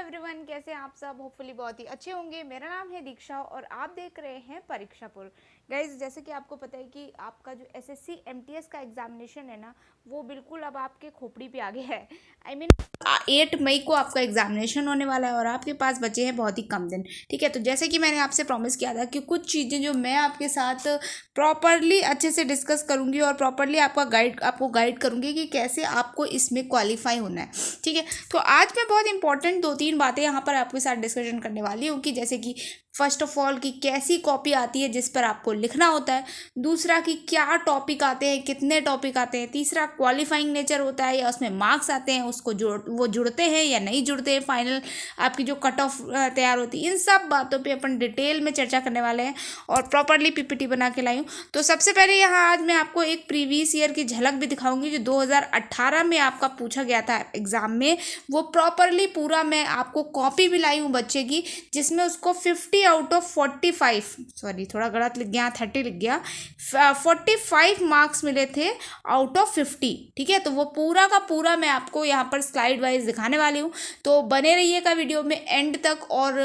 Everyone, कैसे हैं आप सब। होपफुली बहुत ही अच्छे होंगे। मेरा नाम है दीक्षा और आप देख रहे हैं परीक्षापुर। गाइज, जैसे कि आपको पता है कि आपका जो एसएससी एमटीएस का एग्जामिनेशन है ना, वो बिल्कुल अब आपके खोपड़ी पे आ गया है। आई मीन 8 मई को आपका एग्जामिनेशन होने वाला है और आपके पास बचे हैं बहुत ही कम दिन। ठीक है, तो जैसे कि मैंने आपसे प्रॉमिस किया था कि कुछ चीज़ें जो मैं आपके साथ प्रॉपरली अच्छे से डिस्कस करूंगी और प्रॉपरली आपको गाइड करूंगी कि कैसे आपको इसमें क्वालिफाई होना है। ठीक है, तो आज मैं बहुत इंपॉर्टेंट 2-3 बातें यहाँ पर आपके साथ डिस्कशन करने वाली हूँ कि जैसे कि फर्स्ट ऑफ ऑल कि कैसी कॉपी आती है जिस पर आपको लिखना होता है। दूसरा कि क्या टॉपिक आते हैं, कितने टॉपिक आते हैं। तीसरा क्वालिफाइंग नेचर होता है या उसमें मार्क्स आते हैं, उसको वो जुड़ते हैं या नहीं जुड़ते हैं। फाइनल आपकी जो कट ऑफ तैयार होती है, इन सब बातों पे अपन डिटेल में चर्चा करने वाले हैं और प्रॉपरली पीपीटी बना के लाई हूँ। तो सबसे पहले यहाँ आज मैं आपको एक प्रीवियस ईयर की झलक भी दिखाऊंगी जो 2018 में आपका पूछा गया था एग्जाम में। वो प्रॉपरली पूरा मैं आपको कॉपी भी लाई हूँ बच्चे की, जिसमें उसको 50 आउट ऑफ 45, सॉरी थोड़ा गलत लिख गया, 30 लिख गया, 45 मार्क्स मिले थे आउट ऑफ 50। ठीक है, तो वो पूरा का पूरा मैं आपको यहाँ पर स्लाइड वाइज दिखाने वाली हूँ, तो बने रहिएगा वीडियो में एंड तक। और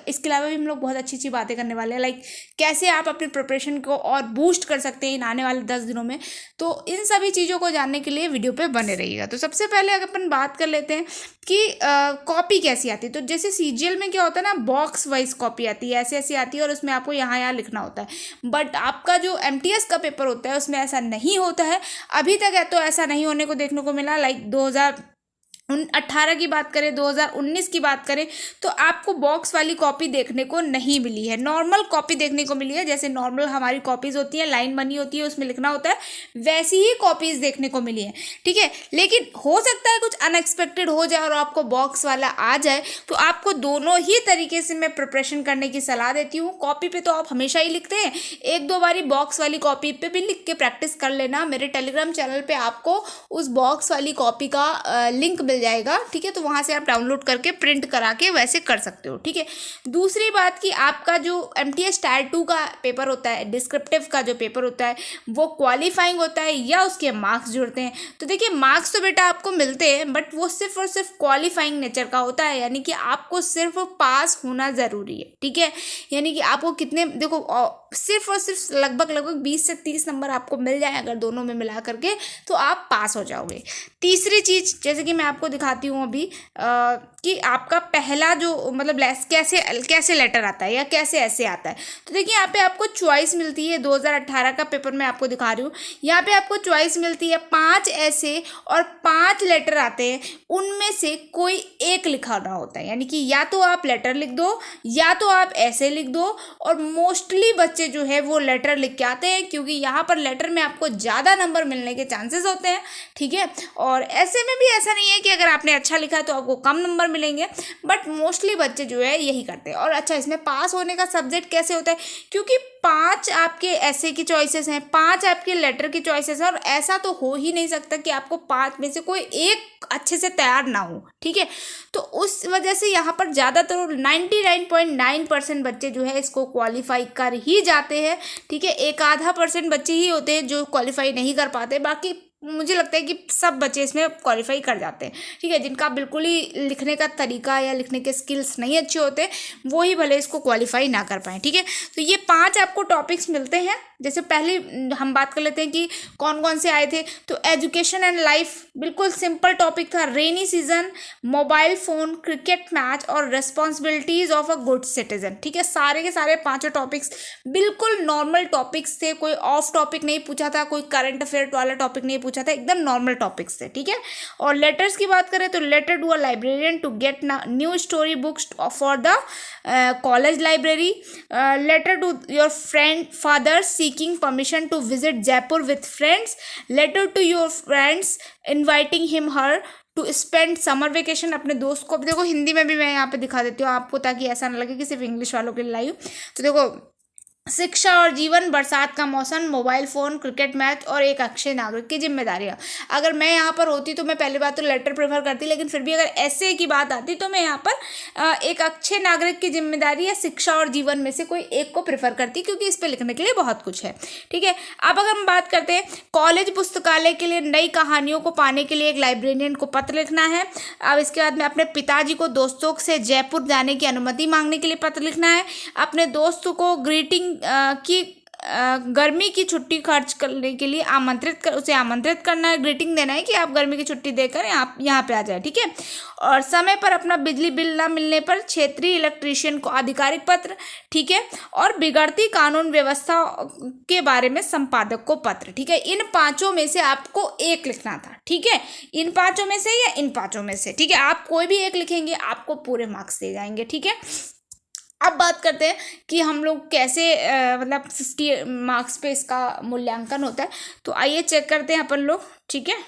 इसके अलावा भी हम लोग बहुत अच्छी अच्छी बातें करने वाले हैं, लाइक कैसे आप अपनी प्रिपरेशन को और बूस्ट कर सकते हैं इन आने वाले 10 दिनों में। तो इन सभी चीज़ों को जानने के लिए वीडियो पे बने रहिएगा। तो सबसे पहले अगर अपन बात कर लेते हैं कि कॉपी कैसी आती है, तो जैसे सीजीएल में क्या होता है ना, बॉक्स वाइज कॉपी आती है, ऐसे ऐसी आती है और उसमें आपको यहाँ यहाँ लिखना होता है। बट आपका जो एमटीएस का पेपर होता है उसमें ऐसा नहीं होता है। अभी तक है तो ऐसा नहीं होने को देखने को मिला। लाइक 2018 की बात करें, 2019 की बात करें, तो आपको बॉक्स वाली कॉपी देखने को नहीं मिली है, नॉर्मल कॉपी देखने को मिली है। जैसे नॉर्मल हमारी कॉपीज़ होती है, लाइन बनी होती है, उसमें लिखना होता है, वैसी ही कॉपीज़ देखने को मिली है। ठीक है, लेकिन हो सकता है कुछ अनएक्सपेक्टेड हो जाए और आपको बॉक्स वाला आ जाए, तो आपको दोनों ही तरीके से मैं प्रिपरेशन करने की सलाह देती हूँ। कॉपी पे तो आप हमेशा ही लिखते हैं, एक दो बारी बॉक्स वाली कॉपी पे भी लिख के प्रैक्टिस कर लेना। मेरे टेलीग्राम चैनल पे आपको उस बॉक्स वाली कॉपी का लिंक मिल जाएगा। ठीक है, तो वहाँ से आप डाउनलोड करके प्रिंट करा के वैसे कर सकते हो। ठीक है, दूसरी बात कि आपका जो एमटीएस टायर 2 का पेपर होता है, डिस्क्रिप्टिव का जो पेपर होता है, वो क्वालिफाइंग होता है या उसके मार्क्स जुड़ते हैं। तो देखिए, मार्क्स तो बेटा आपको मिलते हैं, बट वो सिर्फ और सिर्फ क्वालिफाइंग नेचर का होता है, यानी कि आपको सिर्फ पास होना ज़रूरी है। ठीक है, यानी कि आपको कितने, देखो सिर्फ और सिर्फ लगभग 20 से 30 नंबर आपको मिल जाए अगर दोनों में मिला करके, तो आप पास हो जाओगे। तीसरी चीज़ जैसे कि मैं आपको दिखाती हूँ अभी कि आपका पहला जो मतलब कैसे कैसे लेटर आता है या कैसे ऐसे आता है। तो देखिए, यहाँ पे आपको चॉइस मिलती है। 2018 का पेपर मैं आपको दिखा रही हूँ, यहाँ पे आपको चॉइस मिलती है, 5 ऐसे और 5 लेटर आते हैं, उनमें से कोई एक लिखाना होता है। यानी कि या तो आप लेटर लिख दो या तो आप ऐसे लिख दो। और मोस्टली बच्चे जो है वो लेटर लिख के आते हैं, क्योंकि यहाँ पर लेटर में आपको ज़्यादा नंबर मिलने के चांसेस होते हैं। ठीक है, और ऐसे में भी ऐसा नहीं है कि अगर आपने अच्छा लिखा है तो आपको कम नंबर मिलेंगे, बट मोस्टली बच्चे जो है यही करते हैं। और अच्छा, इसमें पास होने का सब्जेक्ट कैसे होता है, क्योंकि 5 आपके ऐसे की चॉइसेस हैं, 5 आपके लेटर की चॉइसेस हैं, और ऐसा तो हो ही नहीं सकता कि आपको 5 में से कोई एक अच्छे से तैयार ना हो। ठीक है, तो उस वजह से यहाँ पर ज़्यादातर 99.9% बच्चे जो है इसको क्वालिफाई कर ही जाते हैं। ठीक है, एक आधा % बच्चे ही होते हैं जो क्वालिफाई नहीं कर पाते, बाकी मुझे लगता है कि सब बच्चे इसमें क्वालिफाई कर जाते हैं। ठीक है, जिनका बिल्कुल ही लिखने का तरीका या लिखने के स्किल्स नहीं अच्छे होते, वो ही भले इसको क्वालिफाई ना कर पाएँ। ठीक है, तो ये 5 आपको टॉपिक्स मिलते हैं। जैसे पहले हम बात कर लेते हैं कि कौन कौन से आए थे। तो एजुकेशन एंड लाइफ बिल्कुल सिंपल टॉपिक था। Rainy season, mobile phone, cricket match और responsibilities of a good citizen. ठीक है, सारे के सारे 5 टॉपिक्स बिल्कुल नॉर्मल टॉपिक्स थे, कोई ऑफ टॉपिक नहीं पूछा था, कोई करंट अफेयर वाला टॉपिक नहीं पूछा था, एकदम नॉर्मल टॉपिक्स थे। ठीक है, और लेटर्स की बात करें तो letter to a librarian to get new story books for the college library, letter to your friend father seeking permission to visit Jaipur with friends, letter to your friends inviting him her to spend summer vacation। अपने दोस्त को, देखो हिंदी में भी मैं यहाँ पे दिखा देती हूँ आपको ताकि ऐसा ना लगे कि सिर्फ इंग्लिश वालों के लिए लाई हूँ। तो देखो, शिक्षा और जीवन, बरसात का मौसम, मोबाइल फ़ोन, क्रिकेट मैच और एक अच्छे नागरिक की जिम्मेदारियाँ। अगर मैं यहाँ पर होती तो मैं पहली बात तो लेटर प्रेफर करती, लेकिन फिर भी अगर ऐसे की बात आती तो मैं यहाँ पर एक अच्छे नागरिक की जिम्मेदारी या शिक्षा और जीवन में से कोई एक को प्रेफर करती, क्योंकि इस पर लिखने के लिए बहुत कुछ है। ठीक है, अब अगर हम बात करते हैं कॉलेज पुस्तकालय के लिए नई कहानियों को पाने के लिए एक लाइब्रेरियन को पत्र लिखना है। अब इसके बाद में अपने पिताजी को दोस्तों से जयपुर जाने की अनुमति मांगने के लिए पत्र लिखना है। अपने दोस्त को ग्रीटिंग की गर्मी की छुट्टी खर्च करने के लिए उसे आमंत्रित करना है, ग्रीटिंग देना है कि आप गर्मी की छुट्टी देकर यहाँ पे आ जाए। ठीक है, और समय पर अपना बिजली बिल ना मिलने पर क्षेत्रीय इलेक्ट्रीशियन को आधिकारिक पत्र। ठीक है, और बिगड़ती कानून व्यवस्था के बारे में संपादक को पत्र। ठीक है, इन पांचों में से आपको एक लिखना था। ठीक है, इन पांचों में से या इन पांचों में से। ठीक है, आप कोई भी एक लिखेंगे आपको पूरे मार्क्स दे जाएंगे। ठीक है, अब बात करते हैं कि हम लोग कैसे मतलब 60 मार्क्स पे इसका मूल्यांकन होता है। तो आइए चेक करते हैं अपन लोग। ठीक है,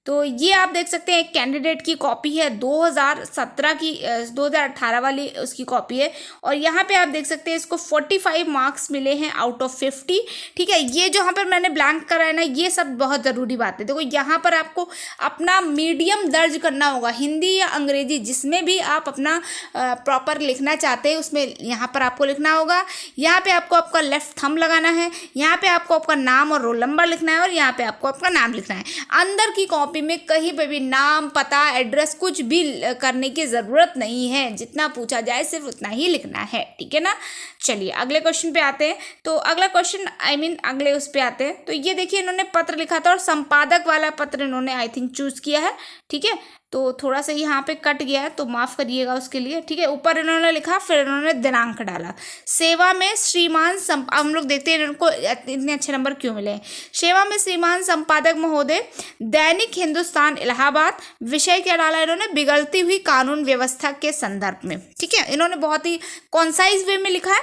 तो ये आप देख सकते हैं एक कैंडिडेट की कॉपी है 2017 की 2018 वाली उसकी कॉपी है, और यहाँ पे आप देख सकते हैं इसको 45 मार्क्स मिले हैं आउट ऑफ 50। ठीक है, ये जो यहाँ पर मैंने ब्लैंक करा है ना, ये सब बहुत ज़रूरी बात है। देखो यहाँ पर आपको अपना मीडियम दर्ज करना होगा, हिंदी या अंग्रेजी जिसमें भी आप अपना प्रॉपर लिखना चाहते हैं उसमें यहाँ पर आपको लिखना होगा। यहाँ पे आपको आपका लेफ्ट थंब लगाना है, यहाँ पे आपको आपका नाम और रोल नंबर लिखना है, और यहाँ पे आपको आपका नाम लिखना है। अंदर की कॉपी में कहीं पे भी नाम, पता, एड्रेस कुछ भी करने की ज़रूरत नहीं है, जितना पूछा जाए सिर्फ उतना ही लिखना है। ठीक है ना, चलिए अगले क्वेश्चन पे आते हैं। तो अगला क्वेश्चन अगले उस पे आते हैं। तो ये देखिए इन्होंने पत्र लिखा था और संपादक वाला पत्र इन्होंने आई थिंक चूज़ किया है। ठीक है, तो थोड़ा सा यहाँ पे कट गया है तो माफ़ करिएगा उसके लिए। ठीक है, ऊपर इन्होंने लिखा, फिर इन्होंने दिनांक डाला। सेवा में श्रीमान हम लोग देखते हैं इनको इतने अच्छे नंबर क्यों मिले। सेवा में श्रीमान संपादक महोदय, दैनिक हिंदुस्तान इलाहाबाद। विषय क्या डाला इन्होंने, बिगड़ती हुई कानून व्यवस्था के संदर्भ में। ठीक है, इन्होंने बहुत ही कॉन्साइज वे में लिखा है।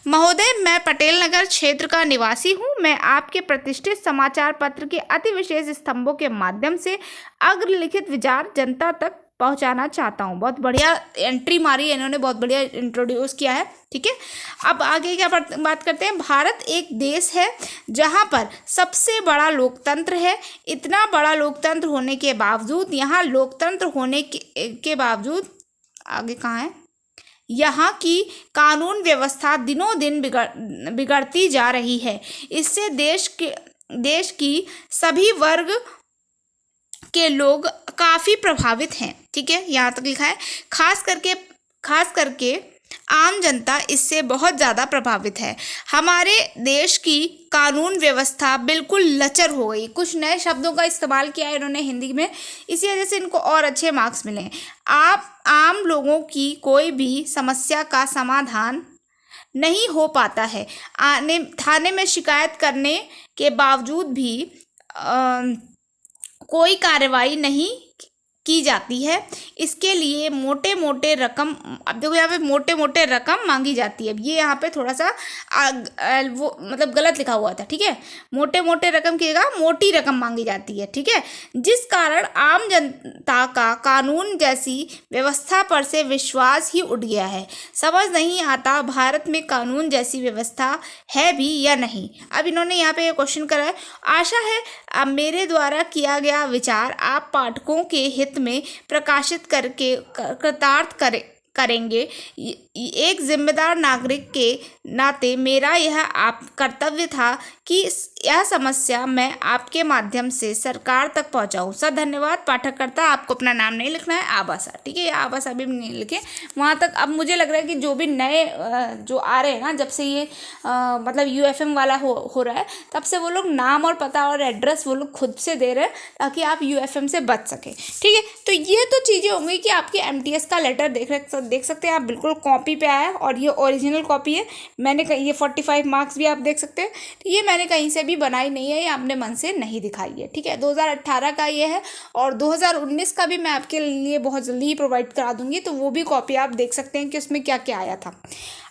महोदय, मैं पटेल नगर क्षेत्र का निवासी हूँ। मैं आपके प्रतिष्ठित समाचार पत्र के अति विशेष स्तंभों के माध्यम से अग्रलिखित विचार जनता तक पहुंचाना चाहता हूं। बहुत बढ़िया एंट्री मारी है इन्होंने, बहुत बढ़िया इंट्रोड्यूस किया है। ठीक है, अब आगे क्या बात करते हैं। भारत एक देश है जहां पर सबसे बड़ा लोकतंत्र है। इतना बड़ा लोकतंत्र होने के बावजूद, यहाँ लोकतंत्र होने के बावजूद, आगे कहाँ है, यहाँ की कानून व्यवस्था दिनों दिन बिगड़ती जा रही है। इससे देश की सभी वर्ग के लोग काफ़ी प्रभावित हैं। ठीक है, यहाँ तक लिखा है। खास करके आम जनता इससे बहुत ज़्यादा प्रभावित है। हमारे देश की कानून व्यवस्था बिल्कुल लचर हो गई। कुछ नए शब्दों का इस्तेमाल किया है इन्होंने हिंदी में, इसी वजह से इनको और अच्छे मार्क्स मिले हैं। आप आम लोगों की कोई भी समस्या का समाधान नहीं हो पाता है। थाने में शिकायत करने के बावजूद भी कोई कार्रवाई नहीं की जाती है। इसके लिए मोटे मोटे रकम, अब देखो यहाँ पे मोटे मोटे रकम मांगी जाती है। ये यहाँ पे थोड़ा सा वो मतलब गलत लिखा हुआ था। ठीक है, मोटे मोटे रकम की जगह मोटी रकम मांगी जाती है। ठीक है, जिस कारण आम जनता का कानून जैसी व्यवस्था पर से विश्वास ही उठ गया है। समझ नहीं आता भारत में कानून जैसी व्यवस्था है भी या नहीं। अब इन्होंने यहाँ पे क्वेश्चन करा है। आशा है अब मेरे द्वारा किया गया विचार आप पाठकों के हित में प्रकाशित करके कृतार्थ करेंगे। एक जिम्मेदार नागरिक के नाते मेरा यह आप कर्तव्य था कि यह समस्या मैं आपके माध्यम से सरकार तक पहुंचाऊं। सर धन्यवाद। पाठककर्ता, आपको अपना नाम नहीं लिखना है, आबासा। ठीक है, आबासा भी नहीं लिखे वहाँ तक। अब मुझे लग रहा है कि जो भी नए जो आ रहे हैं ना, जब से ये मतलब UFM वाला हो रहा है, तब से वो लोग नाम और पता और एड्रेस वो लोग खुद से दे रहे हैं ताकि आप UFM से बच सकें। ठीक है, तो ये तो चीज़ें होंगी कि आपके MTS का लेटर देख सकते हैं आप, बिल्कुल कॉपी पे आया है और ये ओरिजिनल कॉपी है। मैंने ये 45 मार्क्स भी आप देख सकते हैं। तो ये मैंने कहीं से भी बनाई नहीं है, ये आपने मन से नहीं दिखाई है। ठीक है, 2018 का ये है, और 2019 का भी मैं आपके लिए बहुत जल्दी ही प्रोवाइड करा दूंगी, तो वो भी कॉपी आप देख सकते हैं कि उसमें क्या क्या आया था।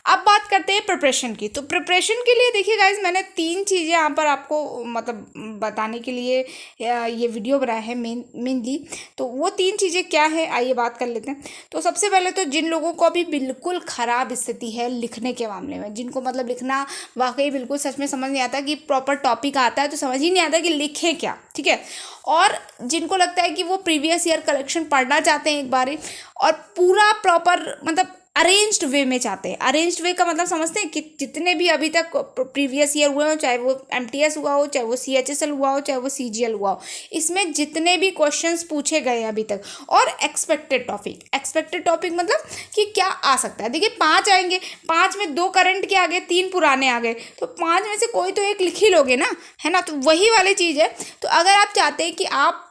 अब बात करते हैं प्रिपरेशन की। तो प्रिपरेशन के लिए देखिए गाइज, मैंने 3 चीज़ें यहाँ पर आपको मतलब बताने के लिए ये वीडियो बनाया है मेनली। तो वो 3 चीज़ें क्या है, आइए बात कर लेते हैं। तो सबसे पहले तो जिन लोगों को अभी बिल्कुल ख़राब स्थिति है लिखने के मामले में, जिनको मतलब लिखना वाकई बिल्कुल सच में समझ नहीं आता, कि प्रॉपर टॉपिक आता है तो समझ ही नहीं आता कि लिखे क्या, ठीक है। और जिनको लगता है कि वो प्रीवियस ईयर कलेक्शन पढ़ना चाहते हैं एक बार ही, और पूरा प्रॉपर मतलब अरेंज्ड वे में चाहते हैं। अरेंज्ड वे का मतलब समझते हैं कि जितने भी अभी तक प्रीवियस ईयर हुए हो, चाहे वो एमटीएस हुआ हो, चाहे वो सीएचएसएल हुआ हो, चाहे वो सीजीएल हुआ हो, इसमें जितने भी क्वेश्चंस पूछे गए अभी तक, और एक्सपेक्टेड टॉपिक मतलब कि क्या आ सकता है। देखिए 5 आएंगे, 5 में 2 करंट के आ गए, 3 पुराने आ गए, तो 5 में से कोई तो एक लिख ही लोगे ना, है ना। तो वही वाली चीज़ है। तो अगर आप चाहते हैं कि आप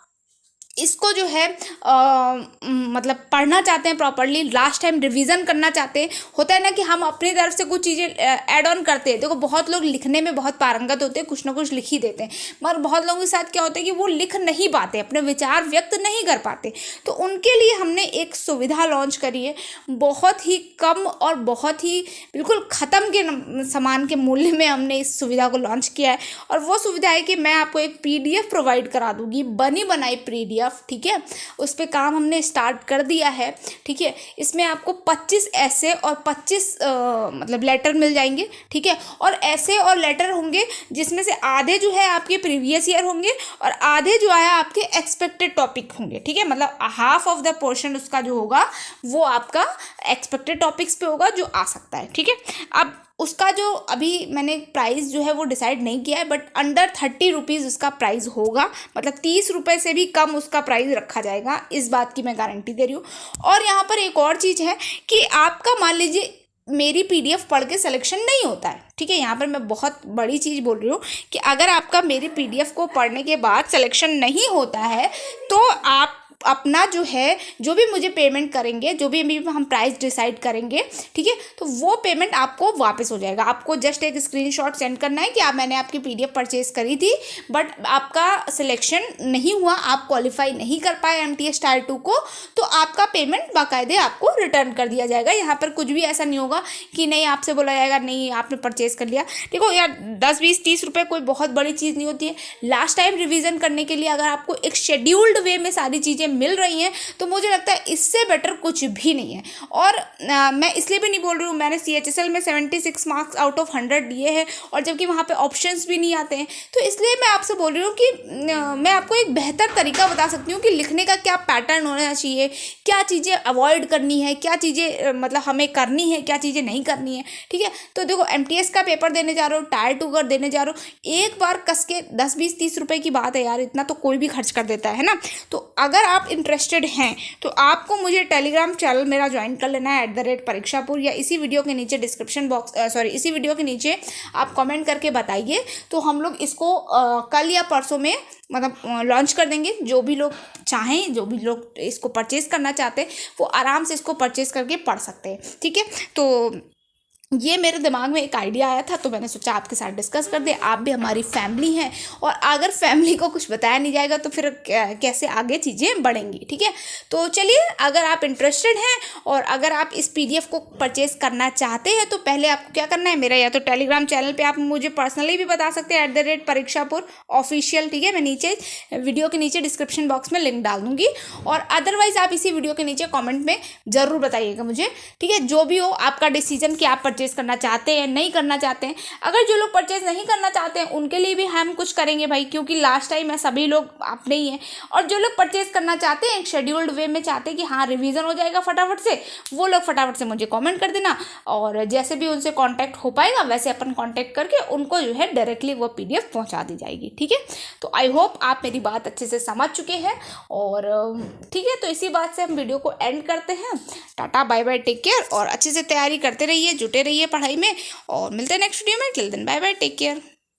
इसको जो है मतलब पढ़ना चाहते हैं प्रॉपरली, लास्ट टाइम रिवीजन करना चाहते हैं, होता है ना कि हम अपनी तरफ से कुछ चीज़ें ऐड ऑन करते हैं। देखो बहुत लोग लिखने में बहुत पारंगत होते हैं, कुछ ना कुछ लिख ही देते हैं, मगर बहुत लोगों के साथ क्या होता है कि वो लिख नहीं पाते, अपने विचार व्यक्त नहीं कर पाते। तो उनके लिए हमने एक सुविधा लॉन्च करी है, बहुत ही कम और बहुत ही बिल्कुल ख़त्म के सामान के मूल्य में हमने इस सुविधा को लॉन्च किया है। और वो सुविधा है कि मैं आपको एक PDF प्रोवाइड करा दूंगी, बनी बनाई PDF, ठीक है। उस पर काम हमने स्टार्ट कर दिया है, ठीक है। इसमें आपको 25 ऐसे और 25 मतलब लेटर मिल जाएंगे, ठीक है। और ऐसे और लेटर होंगे जिसमें से आधे जो है आपके प्रीवियस ईयर होंगे और आधे जो है आपके एक्सपेक्टेड टॉपिक होंगे, ठीक है। मतलब हाफ ऑफ द पोर्शन उसका जो होगा वो आपका एक्सपेक्टेड टॉपिक्स पे होगा जो आ सकता है, ठीक है। अब उसका जो अभी मैंने प्राइस जो है वो डिसाइड नहीं किया है, बट अंडर 30 रुपीज़ उसका प्राइस होगा, मतलब 30 रुपये से भी कम उसका प्राइस रखा जाएगा, इस बात की मैं गारंटी दे रही हूँ। और यहाँ पर एक और चीज़ है कि आपका मान लीजिए मेरी PDF पढ़ के सिलेक्शन नहीं होता है, ठीक है। यहाँ पर मैं बहुत बड़ी चीज़ बोल रही हूँ कि अगर आपका मेरी PDF को पढ़ने के बाद सिलेक्शन नहीं होता है, तो आप अपना जो है, जो भी मुझे पेमेंट करेंगे, जो भी हम प्राइस डिसाइड करेंगे, ठीक है, तो वो पेमेंट आपको वापस हो जाएगा। आपको जस्ट एक स्क्रीनशॉट सेंड करना है कि मैंने आपकी PDF परचेज करी थी, बट आपका सिलेक्शन नहीं हुआ, आप क्वालिफाई नहीं कर पाए MTS टायर 2 को, तो आपका पेमेंट बाकायदे आपको रिटर्न कर दिया जाएगा। यहाँ पर कुछ भी ऐसा नहीं होगा कि नहीं आपसे बोला जाएगा नहीं आपने परचेज कर लिया। देखो यार 10, 20, 30 रुपये कोई बहुत बड़ी चीज़ नहीं होती है। लास्ट टाइम रिविज़न करने के लिए अगर आपको एक शेड्यूल्ड वे में सारी चीज़ें मिल रही हैं, तो मुझे लगता है इससे बेटर कुछ भी नहीं है। और मैं इसलिए भी नहीं बोल रही हूँ, मैंने CHSL में 76 मार्क्स आउट ऑफ 100 लिए हैं, और जबकि वहाँ पे ऑप्शंस भी नहीं आते हैं। तो इसलिए मैं आपसे बोल रही हूँ कि मैं आपको एक बेहतर तरीका बता सकती हूँ कि लिखने का क्या पैटर्न होना चाहिए, क्या चीज़ें अवॉइड करनी है, क्या चीज़ें मतलब हमें करनी है, क्या चीज़ें नहीं करनी है, ठीक है। तो देखो MTS का पेपर देने जा रहे हो, टायर 2 का देने जा रहे हो, एक बार कस के 10, 20, 30 रुपये की बात है यार, इतना तो कोई भी खर्च कर देता है ना। तो अगर आप इंटरेस्टेड हैं तो आपको मुझे टेलीग्राम चैनल मेरा ज्वाइन कर लेना है @परीक्षापुर, या इसी वीडियो के नीचे डिस्क्रिप्शन बॉक्स इसी वीडियो के नीचे आप कमेंट करके बताइए, तो हम लोग इसको कल या परसों में मतलब लॉन्च कर देंगे। जो भी लोग चाहें, जो भी लोग इसको परचेज़ करना चाहते हैं, वो आराम से इसको परचेज़ करके पढ़ सकते हैं, ठीक है। तो ये मेरे दिमाग में एक आइडिया आया था, तो मैंने सोचा आपके साथ डिस्कस कर दे। आप भी हमारी फैमिली हैं, और अगर फैमिली को कुछ बताया नहीं जाएगा तो फिर कैसे आगे चीज़ें बढ़ेंगी, ठीक है। तो चलिए, अगर आप इंटरेस्टेड हैं और अगर आप इस PDF को परचेज करना चाहते हैं, तो पहले आपको क्या करना है, मेरा या तो टेलीग्राम चैनल पे आप मुझे पर्सनली भी बता सकते हैं @परीक्षापुर ऑफिशियल, ठीक है। मैं नीचे वीडियो के नीचे डिस्क्रिप्शन बॉक्स में लिंक डाल दूँगी, और अदरवाइज़ आप इसी वीडियो के नीचे कॉमेंट में ज़रूर बताइएगा मुझे, ठीक है। जो भी हो आपका डिसीजन कि आप परचेज करना चाहते हैं नहीं करना चाहते हैं। अगर जो लोग परचेज नहीं करना चाहते हैं उनके लिए भी हम कुछ करेंगे भाई, क्योंकि लास्ट टाइम है सभी लोग अपने ही हैं। और जो लोग परचेज करना चाहते हैं एक शेड्यूल्ड वे में, चाहते हैं कि हाँ रिवीजन हो जाएगा फटाफट से, वो लोग फटाफट से मुझे कमेंट कर देना, और जैसे भी उनसे कांटेक्ट हो पाएगा वैसे अपन कांटेक्ट करके उनको जो है डायरेक्टली वो PDF पहुंचा दी जाएगी, ठीक है। तो आई होप आप मेरी बात अच्छे से समझ चुके हैं, और ठीक है, तो इसी बात से हम वीडियो को एंड करते हैं। Tata bye bye, take care, और अच्छे से तैयारी करते रहिए, जुटे रहिए पढ़ाई में, और मिलते हैं नेक्स्ट वीडियो में। Till then bye bye, take care.